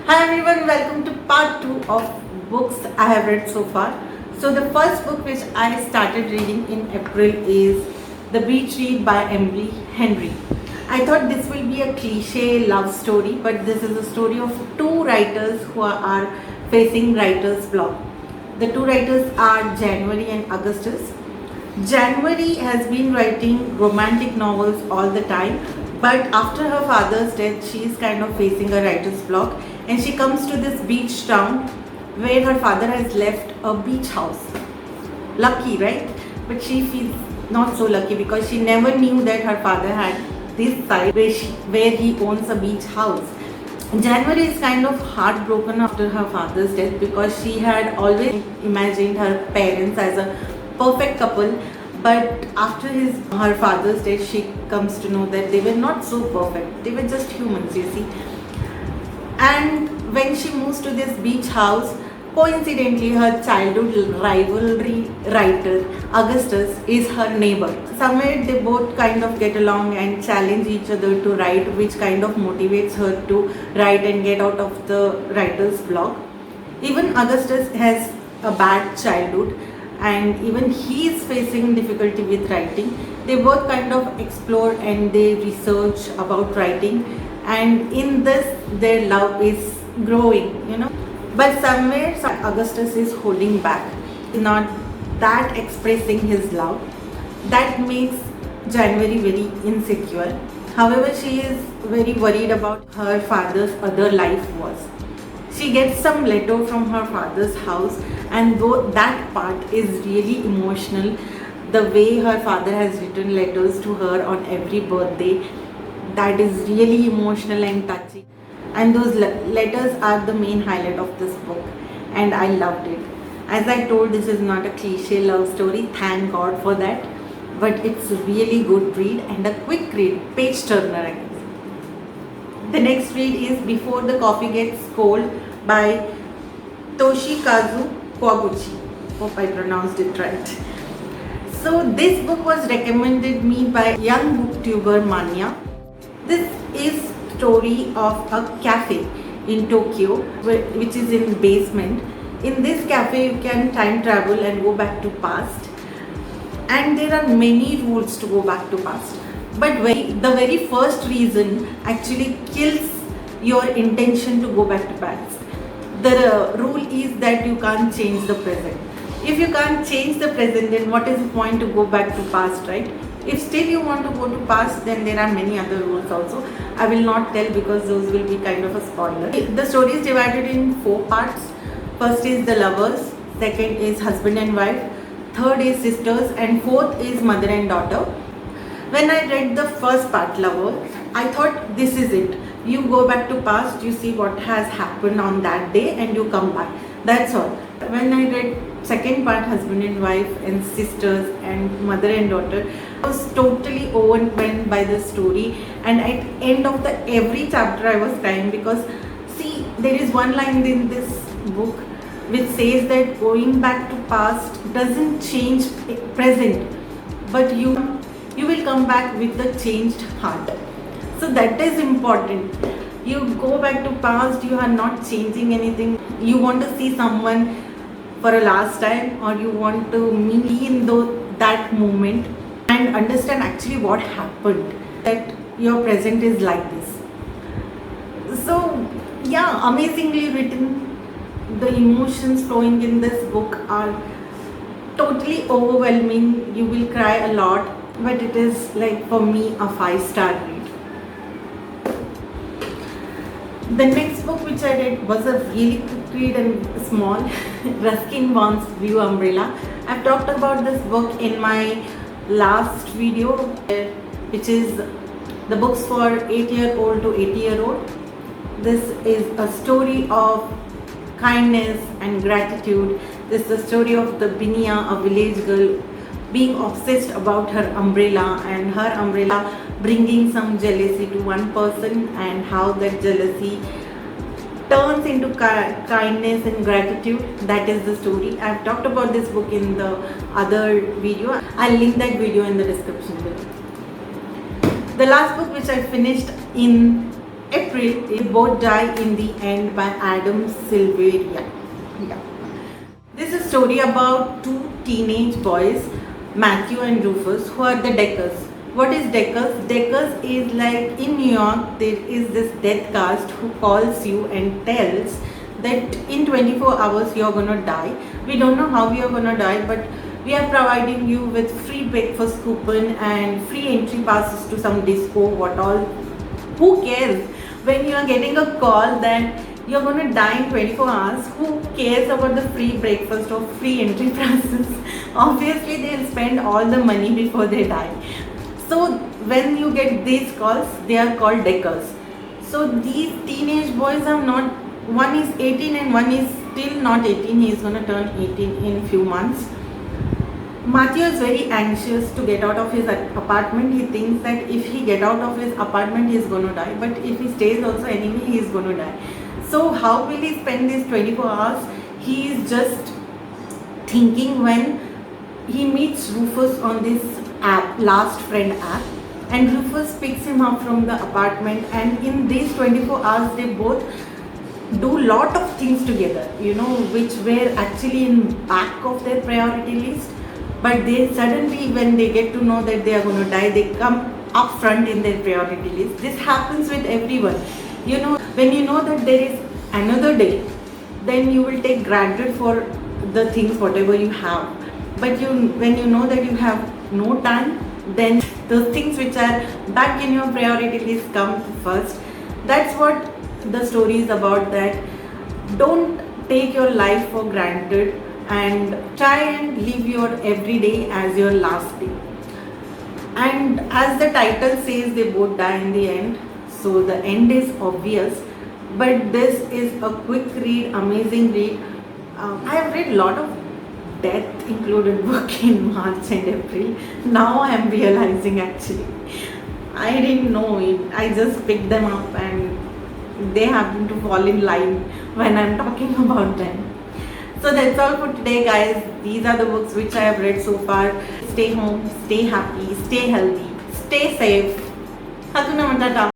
Hi everyone, welcome to part 2 of books I have read so far. So the first book which I started reading in April is The Beach Read by Emily Henry. I thought this will be a cliche love story, but this is a story of two writers who are facing writer's block. The two writers are January and Augustus. January has been writing romantic novels all the time, but after her father's death, she is kind of facing a writer's block and she comes to this beach town where her father has left a beach house. Lucky, right? But she feels not so lucky because she never knew that her father had this side where he owns a beach house. January is kind of heartbroken after her father's death because she had always imagined her parents as a perfect couple, but after her father's death she comes to know that they were not so perfect. They were just humans, you see. And when she moves to this beach house, coincidentally her childhood rivalry writer Augustus is her neighbor. Somewhere they both kind of get along and challenge each other to write, which kind of motivates her to write and get out of the writer's block. Even Augustus has a bad childhood and even he is facing difficulty with writing. They both kind of explore and they research about writing, and in this their love is growing. But somewhere Augustus is holding back, not that expressing his love. That makes January very insecure. However, she is very worried about her father's other life was. She gets some letter from her father's house, and though that part is really emotional, the way her father has written letters to her on every birthday, that is really emotional and touching. And those letters are the main highlight of this book, and I loved it. As I told, this is not a cliche love story, thank God for that, but it's a really good read and a quick read, page turner I guess. The next read is Before the Coffee Gets Cold by Toshikazu Kawaguchi. Hope I pronounced it right. So this book was recommended me by young booktuber Manya. This is story of a cafe in Tokyo, which is in basement. In this cafe you can time travel and go back to past, and there are many rules to go back to past, but the very first reason actually kills your intention to go back to past. The rule is that you can't change the present. If you can't change the present, then what is the point to go back to past, right? If still you want to go to past, then there are many other rules also. I will not tell because those will be kind of a spoiler. The story is divided in 4 parts. First is the lovers, second is husband and wife, third is sisters, and fourth is mother and daughter. When I read the first part, lover, I thought this is it. You go back to past, you see what has happened on that day and you come back. That's all. When I read second part, husband and wife and sisters and mother and daughter, I was totally overwhelmed by the story, and at end of the every chapter I was crying because see, there is one line in this book which says that going back to past doesn't change present, but you will come back with the changed heart. So that is important. You go back to past, you are not changing anything. You want to see someone for a last time, or you want to be in that moment and understand actually what happened, that your present is like this. So yeah, amazingly written. The emotions flowing in this book are totally overwhelming. You will cry a lot, but it is like for me a 5-star read. The next book which I read was a really quick read and small, Ruskin Bond's Blue Umbrella. I've talked about this book in my last video, which is the books for 8-year-old to 80-year-old. This is a story of kindness and gratitude. This is the story of the Binia, a village girl, being obsessed about her umbrella, and her umbrella bringing some jealousy to one person, and how that jealousy turns into kindness and gratitude. That is the story. I have talked about this book in the other video. I'll link that video in the description below. The last book which I finished in April, they both die in the end by Adam Silveria. Yeah. This is a story about two teenage boys, Matthew and Rufus, who are the Deckers. What is Deckers? Deckers is like in New York, there is this death cast who calls you and tells that in 24 hours you're gonna die. We don't know how you're gonna die, but we are providing you with free breakfast coupon and free entry passes to some disco, what all. Who cares? When you are getting a call that you're going to die in 24 hours, who cares about the free breakfast or free entry passes? Obviously, they'll spend all the money before they die. So, when you get these calls, they are called Deckers. So, these teenage boys are not, one is 18 and one is still not 18. He is going to turn 18 in a few months. Matthew is very anxious to get out of his apartment. He thinks that if he get out of his apartment, he is going to die. But if he stays also anyway, he is going to die. So how will he spend these 24 hours? He is just thinking when he meets Rufus on this app, Last Friend app. And Rufus picks him up from the apartment. And in these 24 hours, they both do lot of things together, which were actually in back of their priority list. But they suddenly, when they get to know that they are going to die, they come up front in their priority list. This happens with everyone. When you know that there is another day, then you will take granted for the things, whatever you have. But when you know that you have no time, then the things which are back in your priority list come first. That's what the story is about, that don't take your life for granted and try and live your everyday as your last day. And as the title says, they both die in the end, so the end is obvious. But this is a quick read, amazing read. I have read a lot of death included book in March and April. Now I am realizing, actually I didn't know it. I just picked them up and they happen to fall in line when I'm talking about them. So that's all for today, guys. These are the books which I have read so far. Stay home, stay happy, stay healthy, stay safe. Hatuna matata.